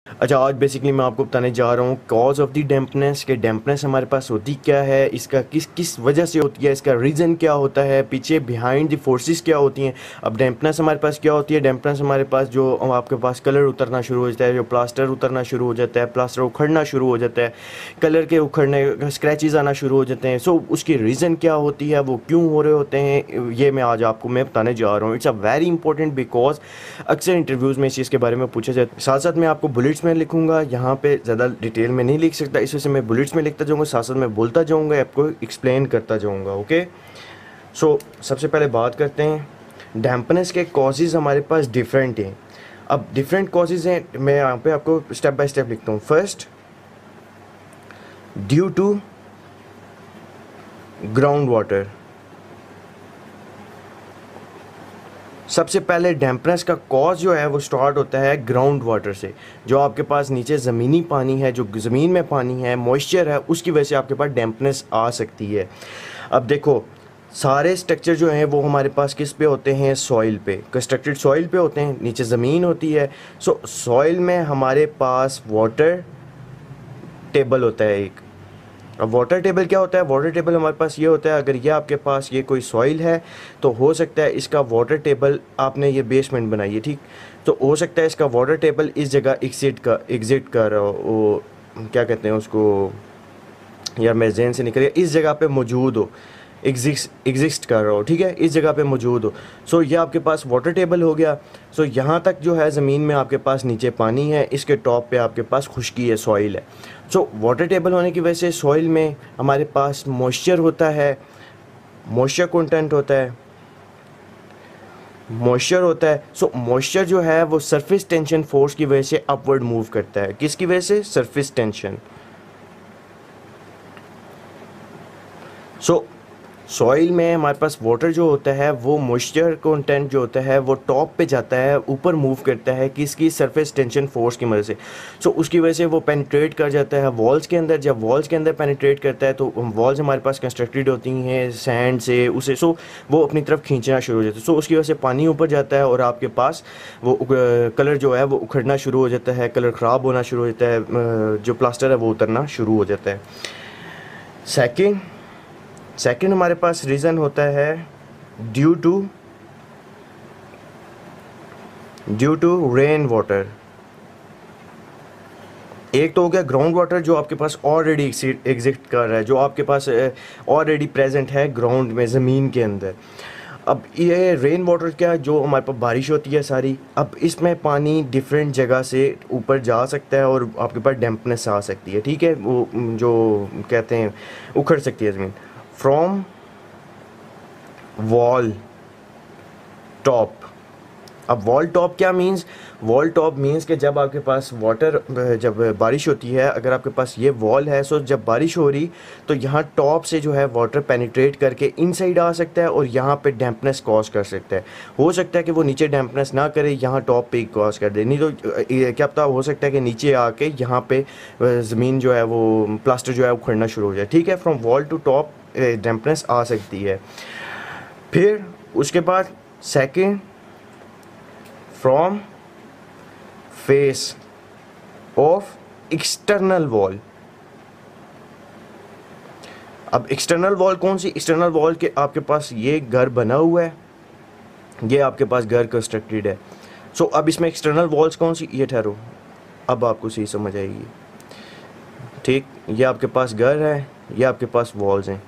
अच्छा, आज बेसिकली मैं आपको बताने जा रहा हूँ कॉज ऑफ द डैम्पनेस, कि डैम्पनेस हमारे पास होती क्या है, इसका किस किस वजह से होती है, इसका रीज़न क्या होता है, पीछे बिहाइंड द फोर्सेस क्या होती हैं। अब डैम्पनेस हमारे पास क्या होती है? डैम्पनेस हमारे पास जो आपके पास कलर उतरना शुरू हो जाता है, जो प्लास्टर उतरना शुरू हो जाता है, प्लास्टर उखड़ना शुरू हो जाता है, कलर के उखड़ने स्क्रैचेस आना शुरू हो जाते हैं। सो उसकी रीज़न क्या होती है, वो क्यों हो रहे होते हैं, ये मैं आज आपको मैं बताने जा रहा हूँ। It's a very important because अक्सर इंटरव्यूज़ में इस चीज़ के बारे में पूछा जाता है। साथ साथ मैं आपको बुलेट्स में लिखूंगा, यहाँ पे ज़्यादा डिटेल में नहीं लिख सकता, इस वजह से मैं बुलेट्स में लिखता जाऊँगा, साथ साथ मैं बोलता जाऊँगा, आपको एक्सप्लेन करता जाऊँगा। ओके, सो सबसे पहले बात करते हैं डैम्पनेस के कॉजेज़ हमारे पास डिफरेंट हैं। अब डिफरेंट कॉजेज़ हैं, मैं यहाँ पे आपको स्टेप बाय स्टेप लिखता हूँ। First, due to ground water. सबसे पहले डैम्पनेस का कॉज जो है वो स्टार्ट होता है ग्राउंड वाटर से। जो आपके पास नीचे ज़मीनी पानी है, जो ज़मीन में पानी है, मॉइस्चर है, उसकी वजह से आपके पास डैम्पनेस आ सकती है। अब देखो, सारे स्ट्रक्चर जो हैं वो हमारे पास किस पे होते हैं? सॉइल पे, कंस्ट्रक्टेड सॉइल पे होते हैं, नीचे ज़मीन होती है। सो सॉइल में हमारे पास वाटर टेबल होता है एक। अब वाटर टेबल क्या होता है? वाटर टेबल हमारे पास ये होता है, अगर ये आपके पास ये कोई सॉइल है तो हो सकता है इसका वाटर टेबल, आपने ये बेसमेंट बनाई है, ठीक, तो हो सकता है इसका वाटर टेबल इस जगह एग्जिट कर रहा हो, वो क्या कहते हैं उसको, यार मैं जहन से निकल गया, इस जगह पे मौजूद हो, एग्जिस्ट कर रहा हो, ठीक है, इस जगह पे मौजूद हो। सो ये आपके पास वाटर टेबल हो गया। सो यहाँ तक जो है ज़मीन में आपके पास नीचे पानी है, इसके टॉप पे आपके पास खुश्की है, सॉइल है। सो वाटर टेबल होने की वजह से सॉइल में हमारे पास मॉइस्चर होता है, मॉइस्चर कंटेंट होता है, मॉइस्चर होता है। सो मॉइस्चर जो है वो सरफेस टेंशन फोर्स की वजह से अपवर्ड मूव करता है। किसकी वजह से? Surface tension. सो सॉइल में हमारे पास वाटर जो होता है वो मॉइस्चर कंटेंट जो होता है वो टॉप पे जाता है, ऊपर मूव करता है, किसकी? सरफेस टेंशन फोर्स की मदद से। सो उसकी वजह से वो पेनिट्रेट कर जाता है वॉल्स के अंदर। जब वॉल्स के अंदर पेनिट्रेट करता है तो वॉल्स हमारे पास कंस्ट्रक्टेड होती हैं सैंड से, उसे सो वो अपनी तरफ खींचना शुरू हो जाता है। सो उसकी वजह से पानी ऊपर जाता है और आपके पास वो कलर जो है वो उखड़ना शुरू हो जाता है, कलर ख़राब होना शुरू हो जाता है, जो प्लास्टर है वो उतरना शुरू हो जाता है। सेकंड हमारे पास रीज़न होता है ड्यू टू रेन वाटर। एक तो हो गया ग्राउंड वाटर जो आपके पास ऑलरेडी एग्जिस्ट कर रहा है, जो आपके पास ऑलरेडी प्रेजेंट है ग्राउंड में, ज़मीन के अंदर। अब ये रेन वाटर क्या, जो हमारे पास बारिश होती है सारी, अब इसमें पानी डिफरेंट जगह से ऊपर जा सकता है और आपके पास डैम्पनेस आ सकती है, ठीक है, वो जो कहते हैं उखड़ सकती है ज़मीन। From wall top. अब वॉल टॉप क्या मीन्स? वॉल टॉप मीन्स कि जब आपके पास वाटर, जब बारिश होती है, अगर आपके पास ये वॉल है, सो जब बारिश हो रही तो यहाँ टॉप से जो है वाटर पेनिट्रेट करके इनसाइड आ सकता है और यहाँ पे डैम्पनेस कॉज कर सकता है। हो सकता है कि वो नीचे डैम्पनेस ना करे, यहाँ टॉप पे ही कॉज कर दे, नहीं तो क्या पता, हो सकता है कि नीचे आके यहाँ पे ज़मीन जो है वो प्लास्टर जो है उखड़ना शुरू हो जाए, ठीक है। From wall to top dampness आ सकती है। फिर उसके बाद second, from face of external wall. अब एक्सटर्नल वॉल कौन सी? एक्सटर्नल वॉल के आपके पास ये घर बना हुआ है, ये आपके पास घर कंस्ट्रक्टेड है। सो अब इसमें एक्सटर्नल वॉल्स कौन सी? ये ठहरो, अब आपको सही समझ आएगी, ठीक। ये आपके पास घर है, ये आपके पास वॉल्स हैं।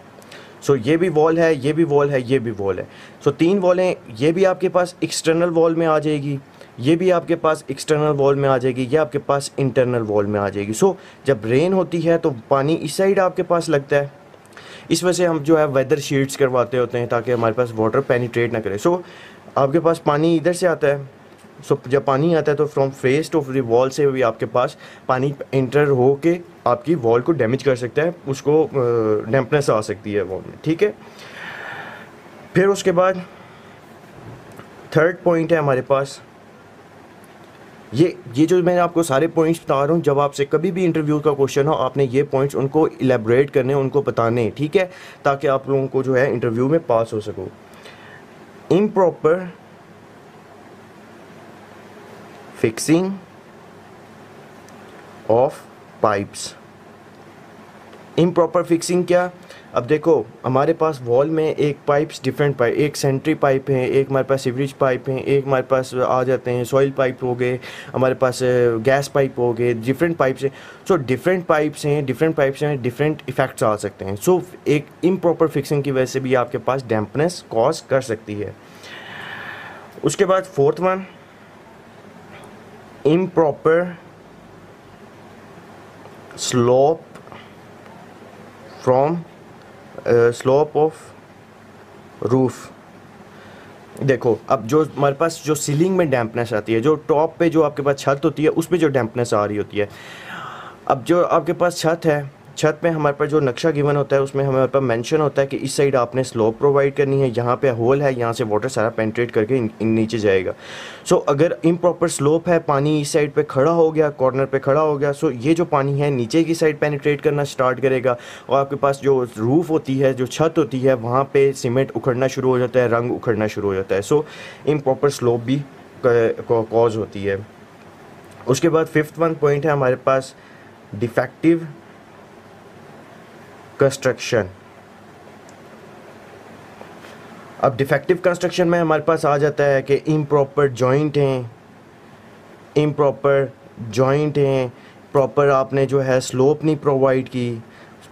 सो ये भी वॉल है, ये भी वॉल है, ये भी वॉल है। सो तीन वॉलें, ये भी आपके पास एक्सटर्नल वॉल में आ जाएगी, ये भी आपके पास एक्सटर्नल वॉल में आ जाएगी, ये आपके पास इंटरनल वॉल में आ जाएगी। सो जब रेन होती है तो पानी इस साइड आपके पास लगता है, इस वजह से हम जो है वेदर शीट्स करवाते होते हैं ताकि हमारे पास वाटर पेनिट्रेट ना करे। सो आपके पास पानी इधर से आता है। सो जब पानी आता है तो from face of the wall से भी आपके पास पानी इंटर हो के आपकी वॉल को डैमेज कर सकता है, उसको डैम्पनेस आ सकती है वॉल में, ठीक है। फिर उसके बाद थर्ड पॉइंट है हमारे पास, ये जो मैंने आपको सारे पॉइंट्स बता रहा हूँ, जब आपसे कभी भी इंटरव्यू का क्वेश्चन हो, आपने ये पॉइंट्स उनको इलेबरेट करने, उनको बताने, ठीक है, ताकि आप लोगों को जो है इंटरव्यू में पास हो सको। Improper fixing of pipes. Improper fixing क्या, अब देखो हमारे पास वॉल में एक पाइप्स डिफरेंट पाइप, एक सेंट्री पाइप है, एक हमारे पास सीवरेज पाइप है, एक हमारे पास आ जाते हैं सॉइल पाइप हो गए, हमारे पास गैस पाइप हो गए, डिफरेंट पाइप्स हैं। सो डिफरेंट पाइप्स हैं, डिफरेंट इफ़ेक्ट्स आ सकते हैं। सो एक इम्प्रॉपर फिक्सिंग की वजह से भी आपके पास डैम्पनेस कॉज कर सकती है। उसके बाद fourth one, improper slope from slope of roof. देखो अब जो हमारे पास जो सीलिंग में डैम्पनेस आती है, जो टॉप पे जो आपके पास छत होती है उसमें जो डैम्पनेस आ रही होती है, अब जो आपके पास छत है, छत में हमारे पास जो नक्शा गिवन होता है उसमें हमारे पास मेंशन होता है कि इस साइड आपने स्लोप प्रोवाइड करनी है, यहाँ पे होल है, यहाँ से वाटर सारा पेंट्रेट करके नीचे जाएगा। सो अगर इम्प्रॉपर स्लोप है, पानी इस साइड पे खड़ा हो गया, कॉर्नर पे खड़ा हो गया, सो ये जो पानी है नीचे की साइड पेनिट्रेट करना स्टार्ट करेगा और आपके पास जो रूफ़ होती है, जो छत होती है, वहाँ पर सीमेंट उखड़ना शुरू हो जाता है, रंग उखड़ना शुरू हो जाता है। सो इम्प्रॉपर स्लोप भी कॉज होती है। उसके बाद फिफ्थ वन पॉइंट है हमारे पास डिफेक्टिव कंस्ट्रक्शन। अब डिफेक्टिव कंस्ट्रक्शन में हमारे पास आ जाता है कि इम्प्रॉपर जॉइंट हैं, प्रॉपर आपने जो है स्लोप नहीं प्रोवाइड की,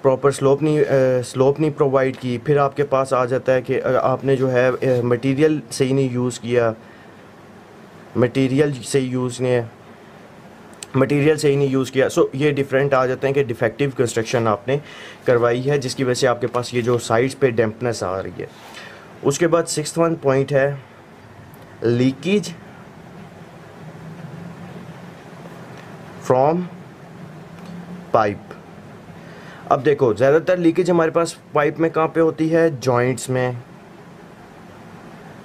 प्रॉपर स्लोप नहीं प्रोवाइड की। फिर आपके पास आ जाता है कि आपने जो है मटेरियल सही नहीं यूज़ किया, मटेरियल सही नहीं यूज़ किया। सो ये डिफरेंट आ जाते हैं कि डिफेक्टिव कंस्ट्रक्शन आपने करवाई है, जिसकी वजह से आपके पास ये जो साइड्स पे डैम्पनेस आ रही है। उसके बाद सिक्स्थ वन पॉइंट है लीकेज फ्रॉम पाइप। अब देखो ज़्यादातर लीकेज हमारे पास पाइप में कहाँ पे होती है, जॉइंट्स में।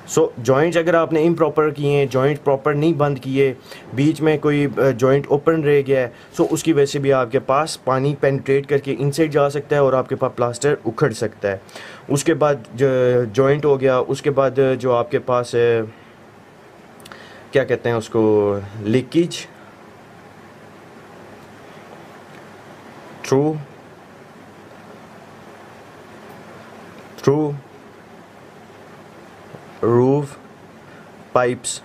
सो जॉइंट्स अगर आपने इम्प्रॉपर किए, जॉइंट प्रॉपर नहीं बंद किए, बीच में कोई जॉइंट ओपन रह गया है, सो उसकी वजह से भी आपके पास पानी पेनिट्रेट करके इनसाइड जा सकता है और आपके पास प्लास्टर उखड़ सकता है। उसके बाद जॉइंट हो गया, उसके बाद जो आपके पास क्या कहते हैं उसको, लीकेज थ्रू रूफ पाइप्स।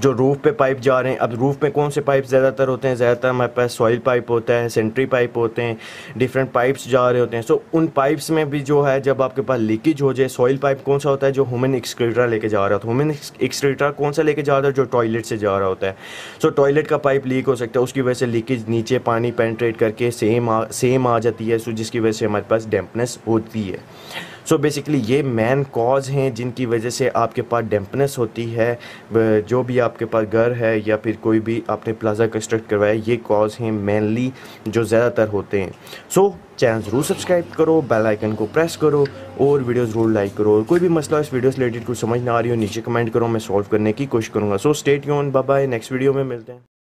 जो रूफ़ पे पाइप जा रहे हैं, अब रूफ़ पे कौन से पाइप ज़्यादातर होते हैं, ज़्यादातर हमारे पास सॉइल पाइप होता है, सेंट्री पाइप होते हैं, डिफरेंट पाइप्स जा रहे होते हैं। सो उन पाइप्स में भी जो है जब आपके पास लीकेज हो जाए, सॉइल पाइप कौन सा होता है, जो ह्यूमन एक्सक्रीटर लेके जा रहा होता है, ह्यूमन एक्सक्रीटर कौन सा लेके जा रहा है, जो टॉयलेट से जा रहा होता है। सो टॉयलेट का पाइप लीक हो सकता है, उसकी वजह से लीकेज नीचे पानी पेनिट्रेट करके सेम आ जाती है, सो जिसकी वजह से हमारे पास डैम्पनेस होती है। सो बेसिकली ये मेन कॉज हैं जिनकी वजह से आपके पास डैम्पनेस होती है। जो भी आपके पास घर है या फिर कोई भी आपने प्लाजा कंस्ट्रक्ट करवाया, ये कॉज हैं मेनली जो ज़्यादातर होते हैं। सो चैनल ज़रूर सब्सक्राइब करो, बेल आइकन को प्रेस करो और वीडियो ज़रूर लाइक करो। और कोई भी मसला इस वीडियो से रिलेटेड कुछ समझ ना आ रही हो, नीचे कमेंट करो, मैं सॉल्व करने की कोशिश करूँगा। So stay tuned, bye bye, next video में मिलते हैं।